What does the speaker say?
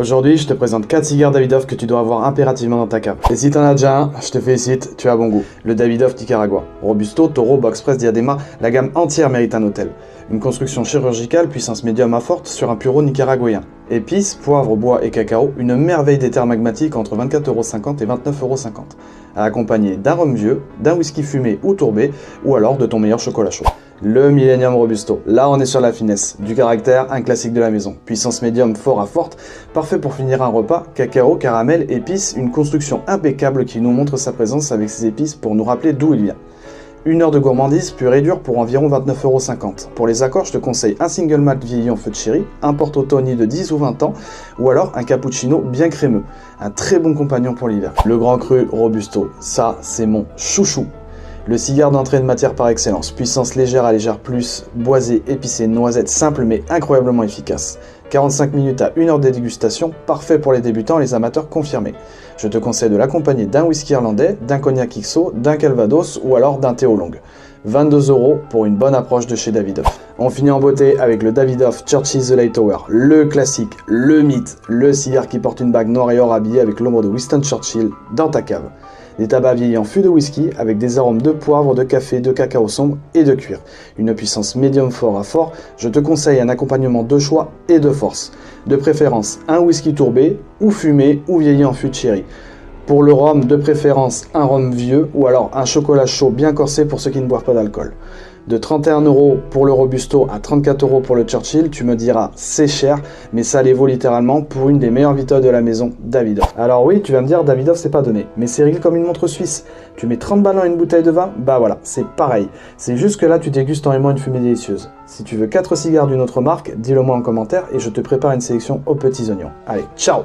Aujourd'hui, je te présente 4 cigares Davidoff que tu dois avoir impérativement dans ta cave. Et si t'en as déjà un, je te félicite, tu as bon goût. Le Davidoff Nicaragua. Robusto, Toro, Boxpress, Diadema, la gamme entière mérite un hôtel. Une construction chirurgicale, puissance médium à forte, sur un pureau nicaraguayen. Épices, poivre, bois et cacao, une merveille d'éther magmatique entre 24,50 € et 29,50 €. À accompagner d'un rhum vieux, d'un whisky fumé ou tourbé, ou alors de ton meilleur chocolat chaud. Le Millennium Robusto. Là, on est sur la finesse. Du caractère, un classique de la maison. Puissance médium fort à forte, parfait pour finir un repas. Cacao, caramel, épices, une construction impeccable qui nous montre sa présence avec ses épices pour nous rappeler d'où il vient. Une heure de gourmandise pure et dure pour environ 29,50 €. Pour les accords, je te conseille un single malt vieilli en feu de chéri, un Porto Tony de 10 ou 20 ans, ou alors un cappuccino bien crémeux. Un très bon compagnon pour l'hiver. Le Grand Cru Robusto. Ça, c'est mon chouchou. Le cigare d'entrée de matière par excellence, puissance légère à légère plus, boisé, épicé, noisette, simple mais incroyablement efficace. 45 minutes à 1 heure de dégustation, parfait pour les débutants et les amateurs confirmés. Je te conseille de l'accompagner d'un whisky irlandais, d'un cognac XO, d'un Calvados ou alors d'un thé au long. 22 € pour une bonne approche de chez Davidoff. On finit en beauté avec le Davidoff Churchill's The Light Tower, le classique, le mythe, le cigare qui porte une bague noire et or habillée avec l'ombre de Winston Churchill dans ta cave. Des tabacs vieillis en fût de whisky avec des arômes de poivre, de café, de cacao sombre et de cuir. Une puissance médium fort à fort, je te conseille un accompagnement de choix et de force. De préférence un whisky tourbé ou fumé ou vieilli en fût de sherry. Pour le rhum, de préférence un rhum vieux ou alors un chocolat chaud bien corsé pour ceux qui ne boivent pas d'alcool. De 31 € pour le Robusto à 34 € pour le Churchill, tu me diras c'est cher, mais ça les vaut littéralement pour une des meilleures vitoles de la maison, Davidoff. Alors oui, tu vas me dire Davidoff c'est pas donné, mais c'est réglé comme une montre suisse. Tu mets 30 balles dans une bouteille de vin, bah voilà, c'est pareil. C'est juste que là tu dégustes en aimant une fumée délicieuse. Si tu veux 4 cigares d'une autre marque, dis-le moi en commentaire et je te prépare une sélection aux petits oignons. Allez, ciao!